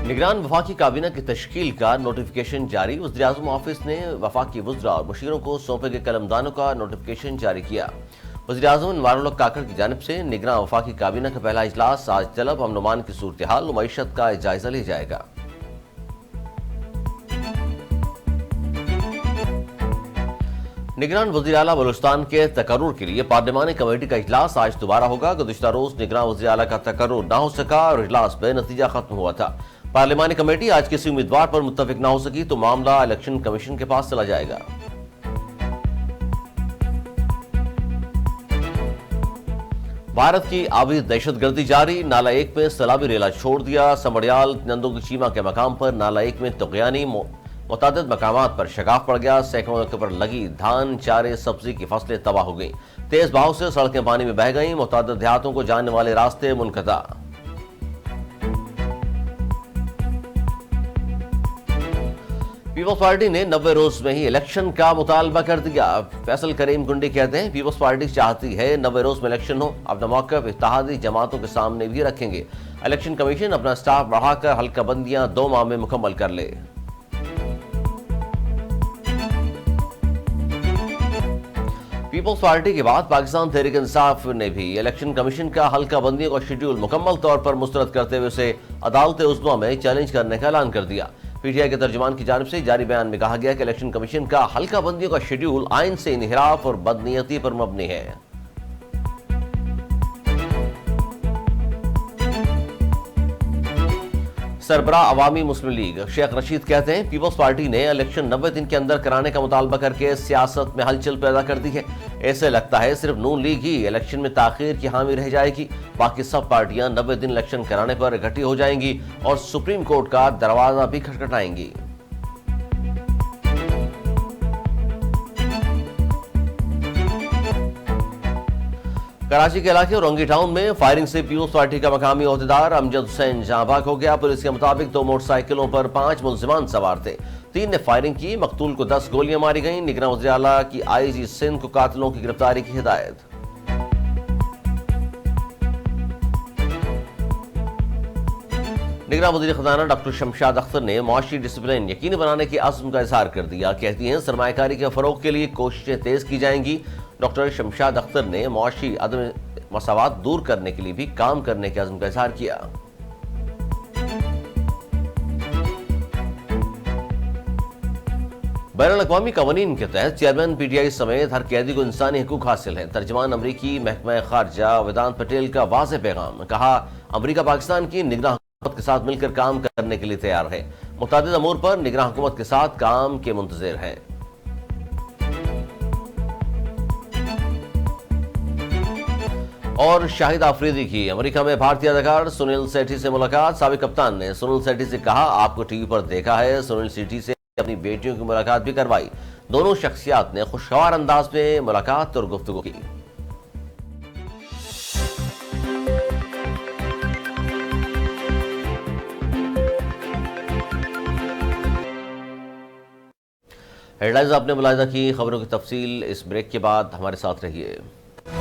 نگران وفاقی کابینہ کی تشکیل کا نوٹیفیکیشن جاری۔ وزیراعظم آفس نے وفاقی وزراء اور مشیروں کو سونپے گئے قلمدانوں کا نوٹیفیکیشن جاری کیا۔ وزیراعظم انوار الحق کاکڑ کی جانب سے نگراں وفاقی کابینہ کا پہلا اجلاس آج طلب، امن و امان کی صورتحال و معیشت کا جائزہ لیا جائے گا۔ نگران وزیر اعلیٰ بلوچستان کے تقرر کے لیے پارلیمانی کمیٹی کا اجلاس آج دوبارہ ہوگا۔ گزشتہ روز نگران وزیر اعلیٰ کا تقرر نہ ہو سکا اور اجلاس بے نتیجہ ختم ہوا تھا۔ پارلیمانی کمیٹی آج کسی امیدوار پر متفق نہ ہو سکی تو معاملہ الیکشن کمیشن کے پاس چلا جائے گا۔ بھارت کی آبی دہشت گردی جاری، نالہ ایک میں سیلابی ریلا چھوڑ دیا۔ سمڑیال نندو کی چیمہ کے مقام پر نالہ ایک میں طغیانی متعدد مقامات پر شگاف پڑ گیا۔ سینکڑوں ایکڑ پر لگی دھان، چارے، سبزی کی فصلیں تباہ ہو گئیں۔ تیز بہاؤ سے سڑکیں پانی میں بہہ گئیں۔ متعدد دیہاتوں کو جانے والے راستے منقطع۔ پیپلز پارٹی نے 90 روز میں ہی الیکشن کا مطالبہ کر دیا۔ فیصل کریم گنڈی کہتے ہیں پیپلز پارٹی چاہتی ہے 90 روز میں الیکشن ہو۔ اپنا موقف اتحادی جماعتوں کے سامنے بھی رکھیں گے۔ الیکشن کمیشن اپنا سٹاف بڑھا کر حلقہ بندیاں 2 ماہ میں مکمل کر لے۔ پیپلز پارٹی کے بعد پاکستان تحریک انصاف نے بھی الیکشن کمیشن کا حلقہ بندیوں کا شیڈول مکمل طور پر مسترد کرتے ہوئے اسے عدالت عظمیٰ میں چیلنج کرنے کا اعلان کر دیا۔ پی ٹی آئی کے ترجمان کی جانب سے جاری بیان میں کہا گیا کہ الیکشن کمیشن کا حلقہ بندیوں کا شیڈول آئین سے انحراف اور بدنیتی پر مبنی ہے۔ سربراہ عوامی مسلم لیگ شیخ رشید کہتے ہیں پیپلز پارٹی نے الیکشن 90 دن کے اندر کرانے کا مطالبہ کر کے سیاست میں ہلچل پیدا کر دی ہے۔ ایسے لگتا ہے صرف نون لیگ ہی الیکشن میں تاخیر کی حامی رہ جائے گی، باقی سب پارٹیاں 90 دن الیکشن کرانے پر اکٹھی ہو جائیں گی اور سپریم کورٹ کا دروازہ بھی کھٹکھٹائیں گی۔ کراچی کے علاقے رونگی ٹاؤن میں فائرنگ سے پیپلز پارٹی کا مقامی عہدیدار امجد حسین جاں بحق ہو گیا۔ پولیس کے مطابق 2 موٹر سائیکلوں پر 5 ملزمان سوار تھے۔ 3 نے فائرنگ کی، مقتول کو 10 گولیاں ماری گئیں۔ نگراں وزیر اعلیٰ کی آئی جی سندھ کو قاتلوں کی گرفتاری کی ہدایت۔ نگراں وزیر خزانہ ڈاکٹر شمشاد اختر نے معاشی ڈسپلن یقینی بنانے کے عزم کا اظہار کر دیا۔ کہتی ہیں سرمایہ کاری کے فروغ کے لیے کوششیں تیز کی جائیں گی۔ ڈاکٹر شمشاد اختر نے معاشی عدم مساوات دور کرنے کے لیے بھی کام کرنے کے عزم کا اظہار کیا۔ بین الاقوامی قوانین کے تحت چیئرمین پی ٹی آئی سمیت ہر قیدی کو انسانی حقوق حاصل ہیں۔ ترجمان امریکی محکمہ خارجہ ویدانت پٹیل کا واضح پیغام، کہا امریکہ پاکستان کی نگراں حکومت کے ساتھ مل کر کام کرنے کے لیے تیار ہے، متعدد امور پر نگراں حکومت کے ساتھ کام کے منتظر ہیں۔ اور شاہد آفریدی کی امریکہ میں بھارتی اداکار سنیل سیٹھی سے ملاقات۔ سابق کپتان نے سنیل سیٹھی سے کہا آپ کو ٹی وی پر دیکھا ہے۔ سنیل سیٹھی سے اپنی بیٹیوں کی ملاقات بھی کروائی۔ دونوں شخصیات نے خوشگوار انداز میں ملاقات اور گفتگو کی۔ ہیڈ لائنز آپ نے ملاحظہ کی، خبروں کی تفصیل اس بریک کے بعد ہمارے ساتھ رہیے۔